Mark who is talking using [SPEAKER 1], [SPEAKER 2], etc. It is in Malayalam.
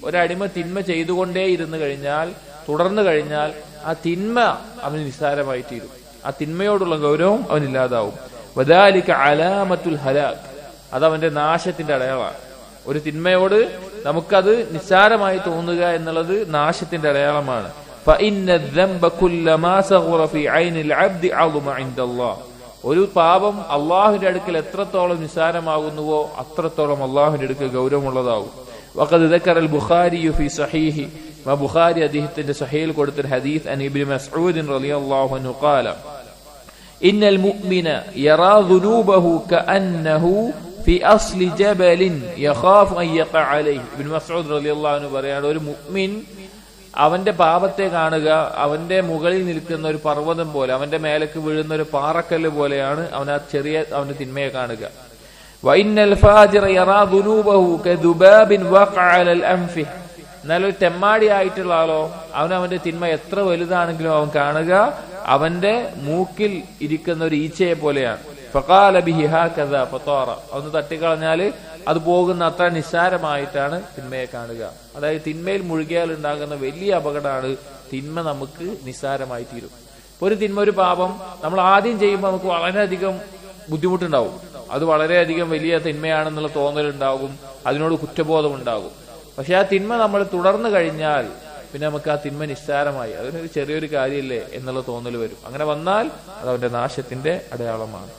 [SPEAKER 1] ഒരടിമ തിന്മ ചെയ്തുകൊണ്ടേ ഇരുന്നു കഴിഞ്ഞാൽ, തുടർന്നു കഴിഞ്ഞാൽ ആ തിന്മ അവന് നിസ്സാരമായി തീരും. ആ തിന്മയോടുള്ള ഗൗരവം അവനില്ലാതാവും. വദാലിക അലാമത്തുൽ ഹലാക്, അതവന്റെ നാശത്തിന്റെ അടയാളമാണ്. ഒരു തിന്മയോട് നമുക്കത് നിസ്സാരമായി തോന്നുക എന്നുള്ളത് നാശത്തിന്റെ അടയാളമാണ്. ഒരു പാപം അള്ളാഹുവിന്റെ അടുക്കൽ എത്രത്തോളം നിസ്സാരമാകുന്നുവോ അത്രത്തോളം അള്ളാഹുവിന്റെ അടുക്കൽ ഗൗരവമുള്ളതാവും. ബുഖാരി അദ്ദേഹത്തിന്റെ സഹീൽ കൊടുത്തൊരു ഹദീസ് അൻ ഇബ്നു മസ്ഊദ് റളിയല്ലാഹു അൻഹു ഖാല ഇന്നൽ മുഅ്മിന യറാ ദുനൂബഹു കഅന്നഹു ഫി അസ്ലി ജബലിൻ യഖാഫു അൻ യഖഅ അലൈഹി. ഇബ്നു മസ്ഊദ് റളിയല്ലാഹു അൻഹു പറയാണ്, ഒരു മുഅ്മിൻ അവന്റെ പാപത്തെ കാണുക അവന്റെ മുകളിൽ നിൽക്കുന്ന ഒരു പർവ്വതം പോലെ, അവന്റെ മേലേക്ക് വീഴുന്ന ഒരു പാറക്കല്ല് പോലെയാണ് അവന്റെ തിന്മയെ കാണുക. വഇന്നൽ ഫാജിറ യറാ ദുനൂബഹു കദുബാബിൻ വഖഅ അലൽ അൻഫി. എന്നാൽ ഒരു തെമ്മാടി ആയിട്ടുള്ള ആളോ അവന്റെ തിന്മ എത്ര വലുതാണെങ്കിലും അവൻ കാണുക അവന്റെ മൂക്കിൽ ഇരിക്കുന്ന ഒരു ഈച്ചയെ പോലെയാണ്. ഫഖാല ബിഹി ഹകദ ഫതാറ. ഒന്ന് തട്ടിക്കളഞ്ഞാല് അത് പോകുന്ന അത്ര നിസ്സാരമായിട്ടാണ് തിന്മയെ കാണുക. അതായത് തിന്മയിൽ മുഴുകിയാൽ ഉണ്ടാകുന്ന വലിയ അപകടമാണ് തിന്മ നമുക്ക് നിസ്സാരമായി തീരും. ഒരു തിന്മ, ഒരു പാപം നമ്മൾ ആദ്യം ചെയ്യുമ്പോൾ നമുക്ക് വളരെയധികം ബുദ്ധിമുട്ടുണ്ടാവും. അത് വളരെയധികം വലിയ തിന്മയാണെന്നുള്ള തോന്നലുണ്ടാകും, അതിനോട് കുറ്റബോധം ഉണ്ടാകും. പക്ഷെ ആ തിന്മ നമ്മൾ തുടർന്നു കഴിഞ്ഞാൽ പിന്നെ നമുക്ക് ആ തിന്മ നിസ്സാരമായി, അതിനൊരു ചെറിയൊരു കാര്യമല്ലേ എന്നുള്ള തോന്നൽ വരും. അങ്ങനെ വന്നാൽ അത് അവന്റെ നാശത്തിന്റെ അടയാളമാണ്.